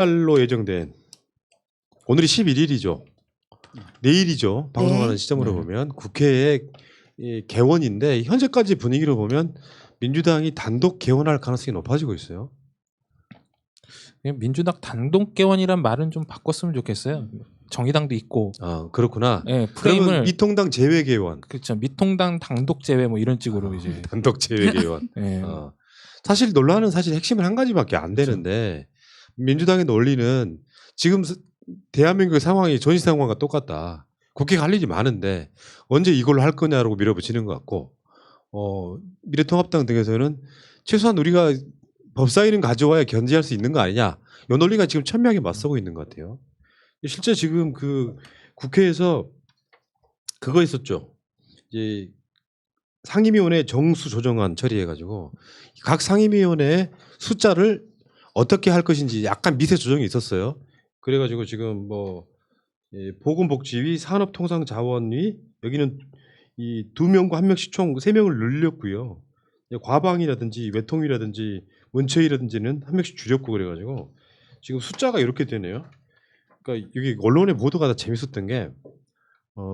날로 예정된 오늘이 11일이죠. 내일이죠. 방송하는 시점으로 보면 국회의 개원인데 현재까지 분위기로 보면 민주당이 단독 개원할 가능성이 높아지고 있어요. 민주당 단독 개원이란 말은 좀 바꿨으면 좋겠어요. 정의당도 있고. 아 그렇구나. 네, 그러면 프레임을 미통당 제외 개원. 그렇죠. 미통당 단독 제외 뭐 이런 식으로 이제. 단독 제외 개원. 네. 사실 논란은 사실 핵심은 한 가지밖에 안 되는데 민주당의 논리는 지금 대한민국의 상황이 전시 상황과 똑같다. 국회가 할 일이 많은데 언제 이걸로 할 거냐라고 밀어붙이는 것 같고 미래통합당 등에서는 최소한 우리가 법사위는 가져와야 견제할 수 있는 거 아니냐. 이 논리가 지금 천명하게 맞서고 있는 것 같아요. 실제 지금 그 국회에서 그거 있었죠. 이제 상임위원회 정수 조정안 처리해가지고 각 상임위원회의 숫자를 어떻게 할 것인지 약간 미세 조정이 있었어요. 그래가지고 지금 뭐 보건복지위, 산업통상자원위 여기는 이 2명과 1명씩 총 3명을 늘렸고요. 과방이라든지 외통위라든지 원처위라든지는 1명씩 줄였고 그래가지고 지금 숫자가 이렇게 되네요. 그러니까 여기 언론의 보도가 다 재밌었던 게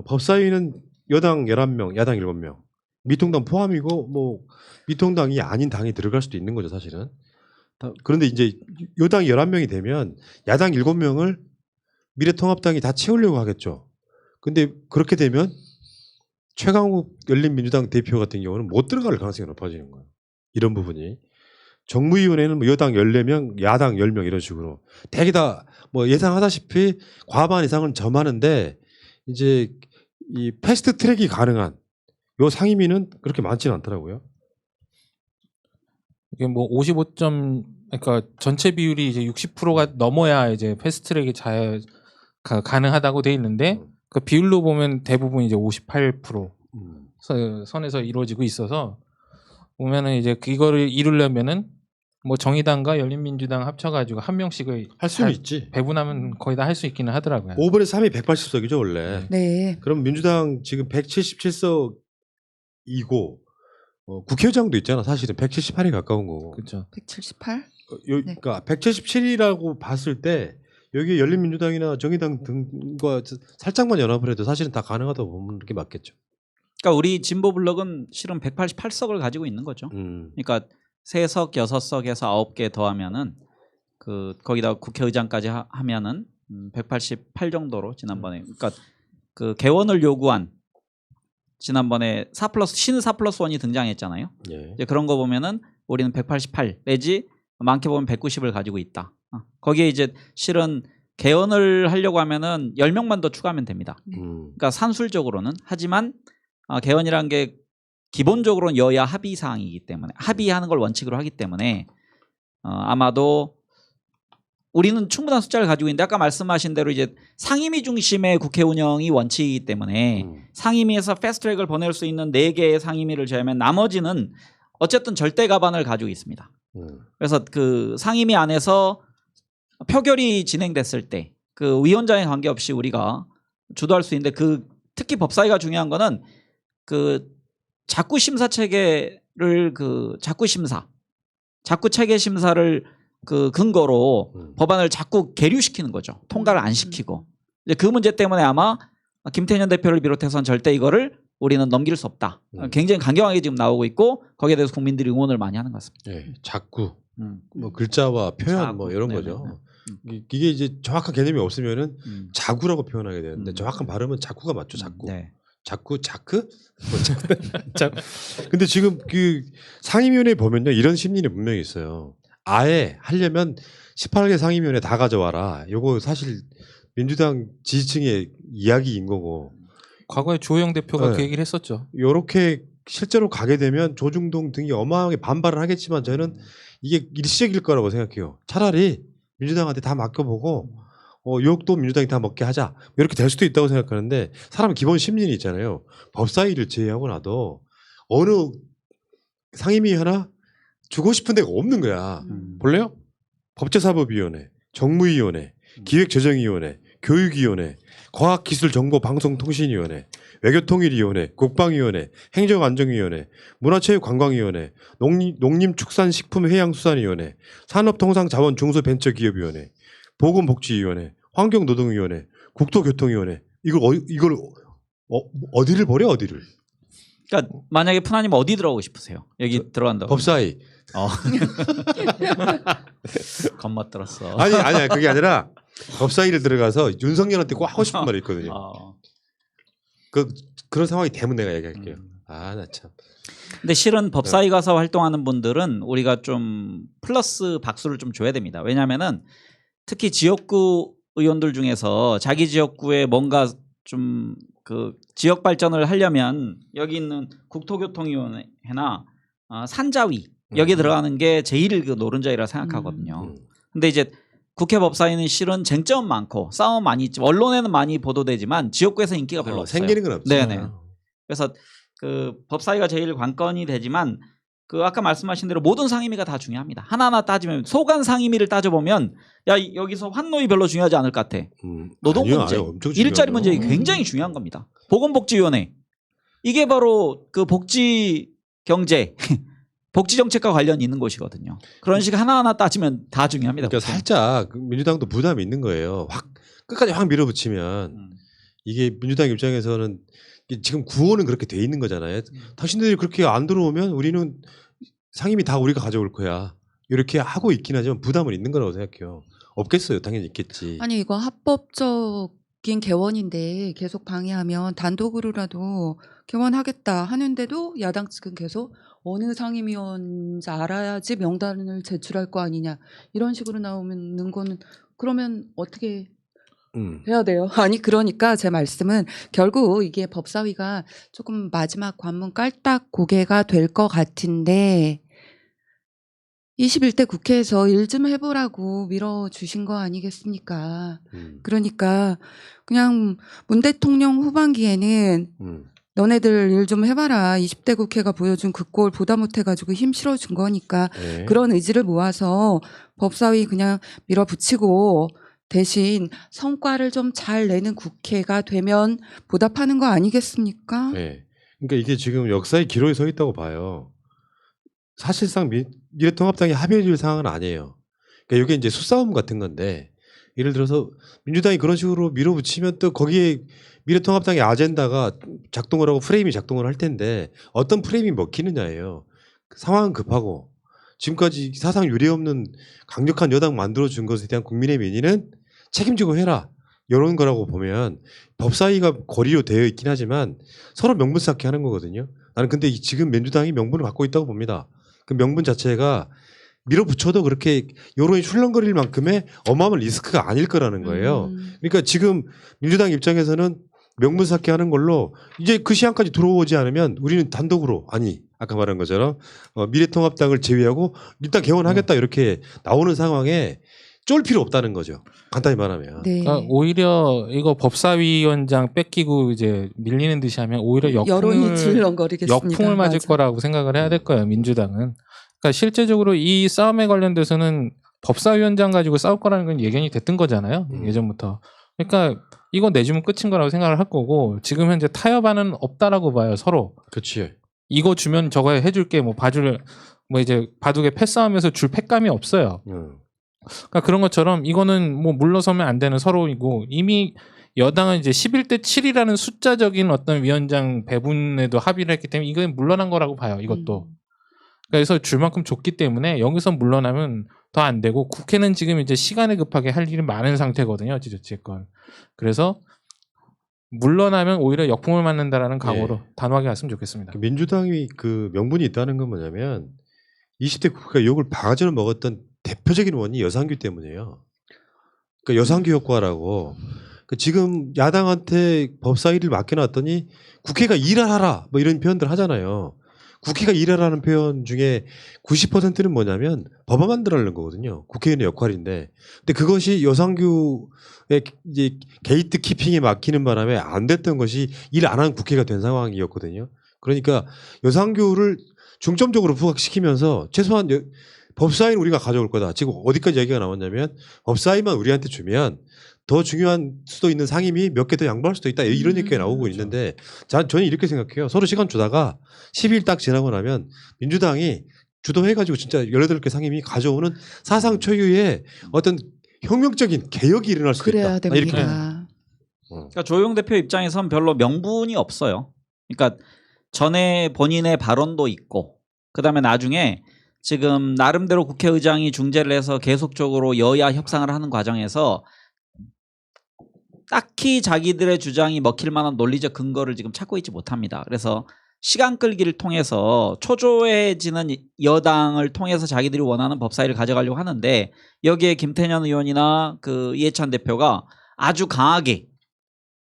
법사위는 여당 11명, 야당 7명, 미통당 포함이고 뭐 미통당이 아닌 당이 들어갈 수도 있는 거죠 사실은. 그런데 이제 여당 11명이 되면 야당 7명을 미래통합당이 다 채우려고 하겠죠. 근데 그렇게 되면 최강욱 열린민주당 대표 같은 경우는 못 들어갈 가능성이 높아지는 거예요. 이런 부분이. 정무위원회는 뭐 여당 14명, 야당 10명 이런 식으로. 대개 다 뭐 예상하다시피 과반 이상은 점하는데 이제 이 패스트 트랙이 가능한 요 상임위는 그렇게 많지는 않더라고요. 이게 뭐 55점 그러니까 전체 비율이 이제 60%가 넘어야 이제 패스트트랙이 가능하다고 돼 있는데 그 비율로 보면 대부분 이제 58% 선에서 이루어지고 있어서 보면은 이제 이거를 이루려면은 뭐 정의당과 열린민주당 합쳐가지고 한 명씩을 할 수는 있지. 배분하면 거의 다 할 수 있기는 하더라고요. 5분의 3이 180석이죠 원래. 네. 그럼 민주당 지금 177석이고 국회의장도 있잖아. 사실은 178에 가까운 거고. 그렇죠. 178? 그러니까 177이라고 봤을 때 여기 열린민주당이나 정의당 등과 살짝만 연합을 해도 사실은 다 가능하다고 보면 게 맞겠죠. 그러니까 우리 진보 블록은 실은 188석을 가지고 있는 거죠. 그러니까 3석, 6석에서 9개 더하면은 거기다 국회의장까지 하면은 188 정도로 지난번에 그러니까 그 개원을 요구한 지난번에 4+1이 등장했잖아요. 예. 이제 그런 거 보면은 우리는 188 내지 많게 보면 190을 가지고 있다. 거기에 이제 실은 개헌을 하려고 하면은 10명만 더 추가하면 됩니다. 그러니까 산술적으로는 하지만 개헌이라는 게 기본적으로는 여야 합의 사항이기 때문에 합의하는 걸 원칙으로 하기 때문에 아마도 우리는 충분한 숫자를 가지고 있는데 아까 말씀하신 대로 이제 상임위 중심의 국회 운영이 원칙이기 때문에 상임위에서 패스트트랙을 보낼 수 있는 4개의 상임위를 제외하면 나머지는 어쨌든 절대 가반을 가지고 있습니다. 그래서 그 상임위 안에서 표결이 진행됐을 때 그 위원장에 관계없이 우리가 주도할 수 있는데 특히 법사위가 중요한 거는 그 자구 심사 체계를 자구 체계 심사를 그 근거로 법안을 자꾸 계류시키는 거죠. 통과를 안 시키고. 이제 그 문제 때문에 아마 김태년 대표를 비롯해서는 절대 이거를 우리는 넘길 수 없다. 굉장히 강경하게 지금 나오고 있고 거기에 대해서 국민들이 응원을 많이 하는 것 같습니다. 네, 자꾸 뭐 글자와 표현 자구. 뭐 이런 거죠. 이게 이제 정확한 개념이 없으면은 자구라고 표현하게 되는데 정확한 발음은 자구가 맞죠. 자구. 네. 자꾸 자크? 근데 지금 그 상임위원회 보면요 이런 심리는 분명히 있어요. 아예 하려면 18개 상임위원회 다 가져와라. 요거 사실 민주당 지지층의 이야기인 거고. 과거에 주호영 대표가 네. 그 얘기를 했었죠. 요렇게 실제로 가게 되면 조중동 등이 어마어마하게 반발을 하겠지만 저는 이게 일시적일 거라고 생각해요. 차라리 민주당한테 다 맡겨보고 욕도 민주당이 다 먹게 하자. 이렇게 될 수도 있다고 생각하는데 사람 기본 심리는 있잖아요. 법사위를 제외하고 나도 어느 상임위 하나 주고 싶은 데가 없는 거야. 볼래요? 법제사법위원회, 정무위원회, 기획재정위원회, 교육위원회, 과학기술정보방송통신위원회, 외교통일위원회, 국방위원회, 행정안전위원회, 문화체육관광위원회, 농림축산식품해양수산위원회, 산업통상자원중소벤처기업위원회 보건복지위원회, 환경노동위원회, 국토교통위원회 이걸 어디를 버려 어디를? 그러니까 만약에 푸나님 어디 들어가고 싶으세요? 여기 들어간다고. 법사위. 겁먹들었어. 아니야 그게 아니라 법사위를 들어가서 윤석열한테 꼭 하고 싶은 말이 있거든요. 그런 상황이 되면 내가 얘기할게요. 나 참. 근데 실은 법사위 가서 활동하는 분들은 우리가 좀 플러스 박수를 좀 줘야 됩니다. 왜냐하면은 특히 지역구 의원들 중에서 자기 지역구에 뭔가 좀 그 지역 발전을 하려면 여기 있는 국토교통위원회나 산자위 여기 들어가는 게 제일 그 노른자이라 생각하거든요. 근데 이제 국회 법사위는 실은 쟁점 많고 싸움 많이 있지, 언론에는 많이 보도되지만 지역구에서 인기가 별로 없어요. 생기는 건 없죠. 네네. 그래서 그 법사위가 제일 관건이 되지만 그 아까 말씀하신 대로 모든 상임위가 다 중요합니다. 하나하나 따지면 소관 상임위를 따져보면 여기서 환노위 별로 중요하지 않을 것 같아. 노동 문제, 일자리 문제 굉장히 중요한 겁니다. 보건복지위원회 이게 바로 그 복지 경제 복지 정책과 관련이 있는 곳이거든요. 그런 식으로 하나하나 따지면 다 중요합니다. 그러니까 살짝 민주당도 부담이 있는 거예요. 끝까지 확 밀어붙이면 이게 민주당 입장에서는 지금 구호는 그렇게 돼 있는 거잖아요. 당신들이 그렇게 안 들어오면 우리는 상임위 다 우리가 가져올 거야. 이렇게 하고 있긴 하지만 부담은 있는 거라고 생각해요. 없겠어요. 당연히 있겠지. 아니 이거 합법적인 개원인데 계속 방해하면 단독으로라도 개원하겠다 하는데도 야당 측은 계속 어느 상임위원인지 알아야지 명단을 제출할 거 아니냐 이런 식으로 나오는 거는 그러면 어떻게 해야 돼요? 아니 그러니까 제 말씀은 결국 이게 법사위가 조금 마지막 관문 깔딱 고개가 될 것 같은데 21대 국회에서 일 좀 해보라고 밀어주신 거 아니겠습니까? 그러니까 그냥 문 대통령 후반기에는 너네들 일 좀 해봐라. 20대 국회가 보여준 그 꼴 보다 못해가지고 힘 실어준 거니까 네. 그런 의지를 모아서 법사위 그냥 밀어붙이고 대신 성과를 좀 잘 내는 국회가 되면 보답하는 거 아니겠습니까? 네. 그러니까 이게 지금 역사의 기로에 서 있다고 봐요. 사실상 미래통합당이 합의해 줄 상황은 아니에요. 그러니까 이게 이제 수싸움 같은 건데 예를 들어서 민주당이 그런 식으로 밀어붙이면 또 거기에 미래통합당의 아젠다가 작동을 하고 프레임이 작동을 할 텐데 어떤 프레임이 먹히느냐예요. 상황은 급하고 지금까지 사상 유례없는 강력한 여당 만들어준 것에 대한 국민의 민의는 책임지고 해라. 이런 거라고 보면 법사위가 거리로 되어 있긴 하지만 서로 명분 쌓기 하는 거거든요. 나는 근데 지금 민주당이 명분을 갖고 있다고 봅니다. 그 명분 자체가 밀어붙여도 그렇게 여론이 출렁거릴 만큼의 어마어마한 리스크가 아닐 거라는 거예요. 그러니까 지금 민주당 입장에서는 명분 쌓기 하는 걸로 이제 그 시한까지 들어오지 않으면 우리는 단독으로 아까 말한 것처럼 미래통합당을 제외하고 일단 개원하겠다 이렇게 나오는 상황에 쫄 필요 없다는 거죠. 간단히 말하면. 네. 그러니까 오히려 이거 법사위원장 뺏기고 이제 밀리는 듯이 하면 오히려 여론이 질렁거리겠습니다. 역풍을 맞을 맞아. 거라고 생각을 해야 될 거예요. 민주당은. 그러니까 실제적으로 이 싸움에 관련돼서는 법사위원장 가지고 싸울 거라는 건 예견이 됐던 거잖아요. 예전부터. 그러니까 이거 내주면 끝인 거라고 생각을 할 거고 지금 현재 타협안은 없다라고 봐요. 서로. 그렇지. 이거 주면 저거 해줄게 뭐 봐줄 뭐 이제 바둑에 패싸움에서 줄 패감이 없어요. 그러니까 그런 것처럼 이거는 뭐 물러서면 안 되는 서로이고 이미 여당은 이제 11대 7이라는 숫자적인 어떤 위원장 배분에도 합의를 했기 때문에 이건 물러난 거라고 봐요. 이것도. 그래서 줄 만큼 줬기 때문에 여기서 물러나면 더 안 되고 국회는 지금 이제 시간에 급하게 할 일이 많은 상태거든요. 어찌됐건. 그래서 물러나면 오히려 역풍을 맞는다라는 각오로 단호하게 갔으면 좋겠습니다. 민주당이 그 명분이 있다는 건 뭐냐면 20대 국회가 욕을 바가지로 먹었던 대표적인 원인이 여상규 때문이에요. 그러니까 여상규 효과라고. 지금 야당한테 법사위를 맡겨놨더니 국회가 일하라 뭐 이런 표현들 하잖아요. 국회가 일하라는 표현 중에 90%는 뭐냐면 법안 만들어내는 거거든요. 국회의원의 역할인데. 근데 그것이 여상규의 이제 게이트 키핑에 맡기는 바람에 안 됐던 것이 일 안 한 국회가 된 상황이었거든요. 그러니까 여상규를 중점적으로 부각시키면서 최소한 법사위는 우리가 가져올 거다. 지금 어디까지 얘기가 나왔냐면 법사위만 우리한테 주면 더 중요한 수도 있는 상임위 몇 개 더 양보할 수도 있다. 이런 얘기가 나오고 그렇죠. 있는데 저는 이렇게 생각해요. 서로 시간 주다가 10일 딱 지나고 나면 민주당이 주도해가지고 진짜 18개 상임위 가져오는 사상 초유의 어떤 혁명적인 개혁이 일어날 수도 그래야 있다. 이렇게. 됩니다. 그러니까 조용 대표 입장에선 별로 명분이 없어요. 그러니까 전에 본인의 발언도 있고 그다음에 나중에 지금 나름대로 국회의장이 중재를 해서 계속적으로 여야 협상을 하는 과정에서 딱히 자기들의 주장이 먹힐 만한 논리적 근거를 지금 찾고 있지 못합니다. 그래서 시간 끌기를 통해서 초조해지는 여당을 통해서 자기들이 원하는 법사위를 가져가려고 하는데 여기에 김태년 의원이나 그 이해찬 대표가 아주 강하게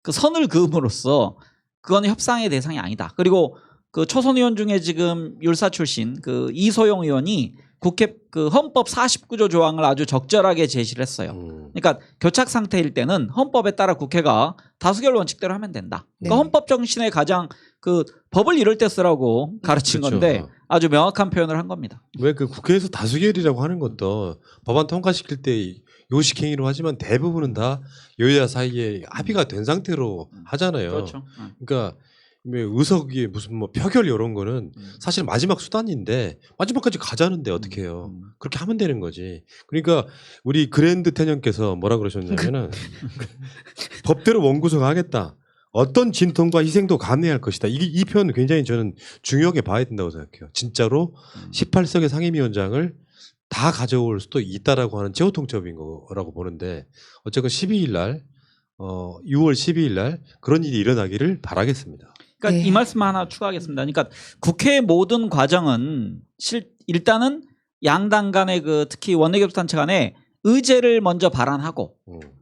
그 선을 그음으로써 그건 협상의 대상이 아니다. 그리고 그 초선 의원 중에 지금 율사 출신 그 이소영 의원이 국회 그 헌법 49조 조항을 아주 적절하게 제시를 했어요. 그러니까 교착 상태일 때는 헌법에 따라 국회가 다수결 원칙대로 하면 된다. 그러니까 네. 헌법 정신의 가장 그 법을 이럴 때 쓰라고 가르친 그렇죠. 건데 아주 명확한 표현을 한 겁니다. 왜 그 국회에서 다수결이라고 하는 것도 법안 통과시킬 때 요식행위로 하지만 대부분은 다 여야 사이에 합의가 된 상태로 하잖아요. 그렇죠. 그러니까 의석이 무슨 뭐 표결 이런 거는 사실 마지막 수단인데 마지막까지 가자는데 어떻게 해요? 그렇게 하면 되는 거지. 그러니까 우리 그랜드 태년께서 뭐라 그러셨냐면은 법대로 원구성하겠다. 어떤 진통과 희생도 감내할 것이다. 이 표현 굉장히 저는 중요하게 봐야 된다고 생각해요. 진짜로 18석의 상임위원장을 다 가져올 수도 있다라고 하는 최후 통첩인 거라고 보는데 어쨌건 12일 날 6월 12일 날 그런 일이 일어나기를 바라겠습니다. 그러니까 네. 이 말씀 하나 추가하겠습니다. 그러니까 국회의 모든 과정은 일단은 양당 간의 그 특히 원내교섭단체 간에 의제를 먼저 발안하고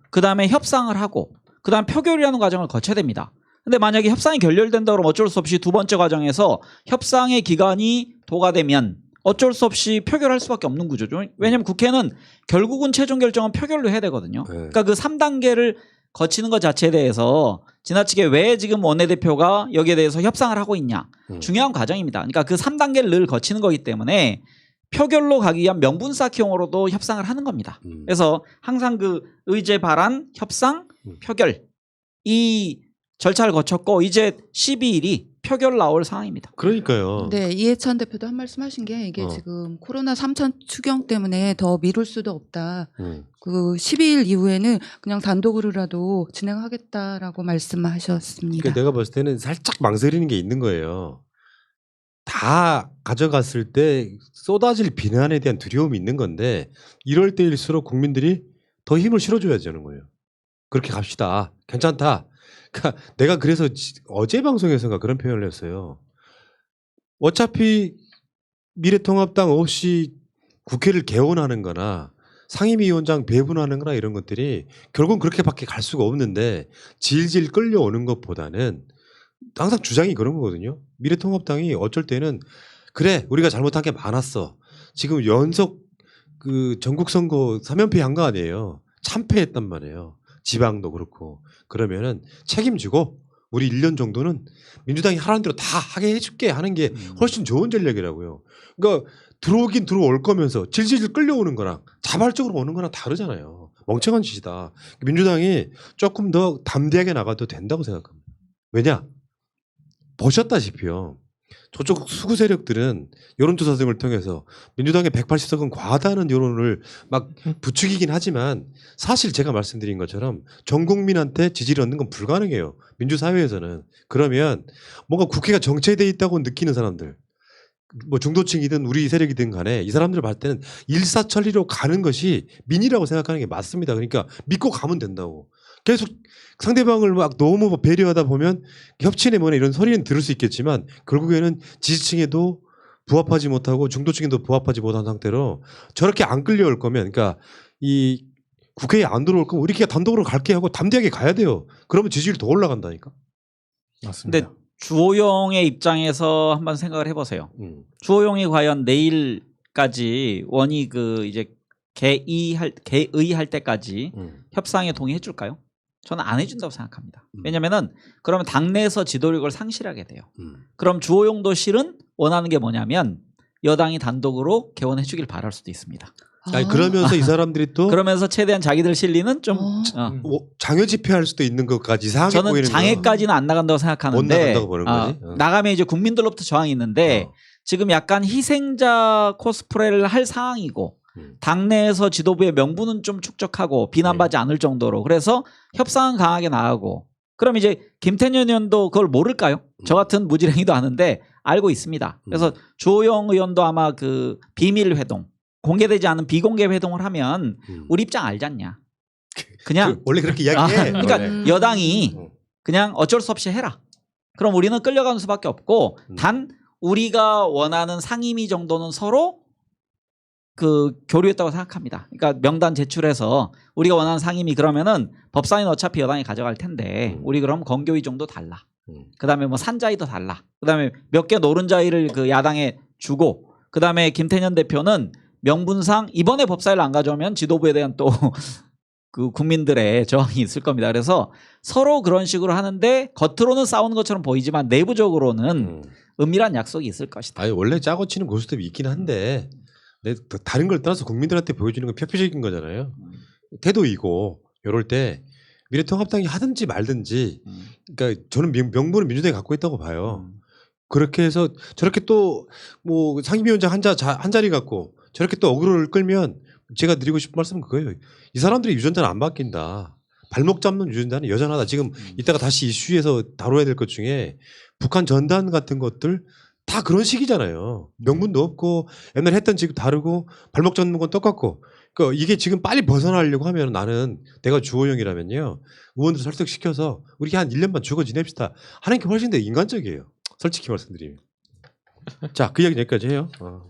그다음에 협상을 하고 그다음 표결이라는 과정을 거쳐야 됩니다. 근데 만약에 협상이 결렬된다 그러면 어쩔 수 없이 두 번째 과정에서 협상의 기간이 도가되면 어쩔 수 없이 표결할 수밖에 없는 구조죠. 왜냐하면 국회는 결국은 최종 결정은 표결로 해야 되거든요. 네. 그러니까 그 3단계를 거치는 것 자체에 대해서 지나치게 왜 지금 원내대표가 여기에 대해서 협상을 하고 있냐. 중요한 과정입니다. 그러니까 그 3단계를 늘 거치는 거기 때문에 표결로 가기 위한 명분 쌓기용으로도 협상을 하는 겁니다. 그래서 항상 그 의제 발안, 협상, 표결 이 절차를 거쳤고 이제 12일이 표결 나올 상황입니다. 그러니까요. 네, 이해찬 대표도 한 말씀 하신 게 이게 지금 코로나 3차 추경 때문에 더 미룰 수도 없다. 그 12일 이후에는 그냥 단독으로라도 진행하겠다라고 말씀하셨습니다. 그러니까 내가 봤을 때는 살짝 망설이는 게 있는 거예요. 다 가져갔을 때 쏟아질 비난에 대한 두려움이 있는 건데 이럴 때일수록 국민들이 더 힘을 실어줘야 되는 거예요. 그렇게 갑시다. 괜찮다. 그러니까 내가 그래서 어제 방송에서가 그런 표현을 했어요. 어차피 미래통합당 없이 국회를 개원하는 거나 상임위원장 배분하는 거나 이런 것들이 결국은 그렇게밖에 갈 수가 없는데 질질 끌려오는 것보다는 항상 주장이 그런 거거든요. 미래통합당이 어쩔 때는 그래 우리가 잘못한 게 많았어. 지금 연속 그 전국 선거 3연패 한 거 아니에요. 참패했단 말이에요. 지방도 그렇고 그러면은 책임지고 우리 1년 정도는 민주당이 하라는 대로 다 하게 해줄게 하는 게 훨씬 좋은 전략이라고요. 그러니까 들어오긴 들어올 거면서 질질 끌려오는 거랑 자발적으로 오는 거랑 다르잖아요. 멍청한 짓이다. 민주당이 조금 더 담대하게 나가도 된다고 생각합니다. 왜냐? 보셨다시피요. 저쪽 수구 세력들은 여론조사 등을 통해서 민주당의 180석은 과다는 여론을 막 부추기긴 하지만 사실 제가 말씀드린 것처럼 전 국민한테 지지를 얻는 건 불가능해요. 민주사회에서는. 그러면 뭔가 국회가 정체되어 있다고 느끼는 사람들 뭐 중도층이든 우리 세력이든 간에 이 사람들 봤을 때는 일사천리로 가는 것이 민의라고 생각하는 게 맞습니다. 그러니까 믿고 가면 된다고. 계속 상대방을 막 너무 배려하다 보면 협치네 뭐네 이런 소리는 들을 수 있겠지만 결국에는 지지층에도 부합하지 못하고 중도층에도 부합하지 못한 상태로 저렇게 안 끌려올 거면 그러니까 이 국회에 안 들어올 거면 우리끼리 단독으로 갈게 하고 담대하게 가야 돼요. 그러면 지지율이 더 올라간다니까. 맞습니다. 근데 주호영의 입장에서 한번 생각을 해보세요. 주호영이 과연 내일까지 원이 그 이제 개의할 때까지 협상에 동의해 줄까요? 저는 안 해준다고 생각합니다. 왜냐면은 그러면 당내에서 지도력을 상실하게 돼요. 그럼 주호영도 실은 원하는 게 뭐냐면 여당이 단독으로 개원해 주길 바랄 수도 있습니다. 아니, 그러면서 이 사람들이 또 그러면서 최대한 자기들 실리는 좀 장외 집회할 수도 있는 것까지 이상하게 저는 보이는 장애까지는 안 나간다고 못 생각하는데 나간다고 보는 거지. 나가면 이제 국민들로부터 저항이 있는데 지금 약간 희생자 코스프레를 할 상황이고 당내에서 지도부의 명분은 좀 축적하고 비난받지 않을 정도로 그래서 협상은 강하게 나가고 그럼 이제 김태년 의원도 그걸 모를까요? 저 같은 무지랭이도 아는데 알고 있습니다. 그래서 주호영 의원도 아마 그 비밀 회동 공개되지 않은 비공개 회동을 하면 우리 입장 알지 않냐. 그냥 원래 그렇게 이야기해. 그러니까 원래. 여당이 그냥 어쩔 수 없이 해라. 그럼 우리는 끌려가는 수밖에 없고 단 우리가 원하는 상임위 정도는 서로 그 교류했다고 생각합니다. 그러니까 명단 제출해서 우리가 원하는 상임위 그러면은 법사위는 어차피 여당이 가져갈 텐데 우리 그럼 건교위 정도 달라. 그다음에 뭐 산자위도 달라. 그다음에 몇 개 노른자위를 그 야당에 주고 그다음에 김태년 대표는 명분상 이번에 법사위를 안 가져오면 지도부에 대한 또 그 국민들의 저항이 있을 겁니다. 그래서 서로 그런 식으로 하는데 겉으로는 싸우는 것처럼 보이지만 내부적으로는 은밀한 약속이 있을 것이다. 아니 원래 짜고 치는 고스톱이 있긴 한데 다른 걸 떠나서 국민들한테 보여주는 건 표피적인 거잖아요. 태도이고 이럴 때 미래통합당이 하든지 말든지 그러니까 저는 명분은 민주당이 갖고 있다고 봐요. 그렇게 해서 저렇게 또 뭐 상임위원장 한 자리 갖고 저렇게 또 어그로를 끌면 제가 드리고 싶은 말씀은 그거예요. 이 사람들이 유전자는 안 바뀐다. 발목 잡는 유전자는 여전하다. 지금 이따가 다시 이슈에서 다뤄야 될 것 중에 북한 전단 같은 것들 다 그런 식이잖아요. 명분도 없고 옛날에 했던 지금 다르고 발목 잡는 건 똑같고 그러니까 이게 지금 빨리 벗어나려고 하면 나는 내가 주호영이라면요. 의원들 설득시켜서 우리 한 1년만 죽어 지냅시다 하는 게 훨씬 더 인간적이에요. 솔직히 말씀드리면. 자, 그 이야기 여기까지 해요.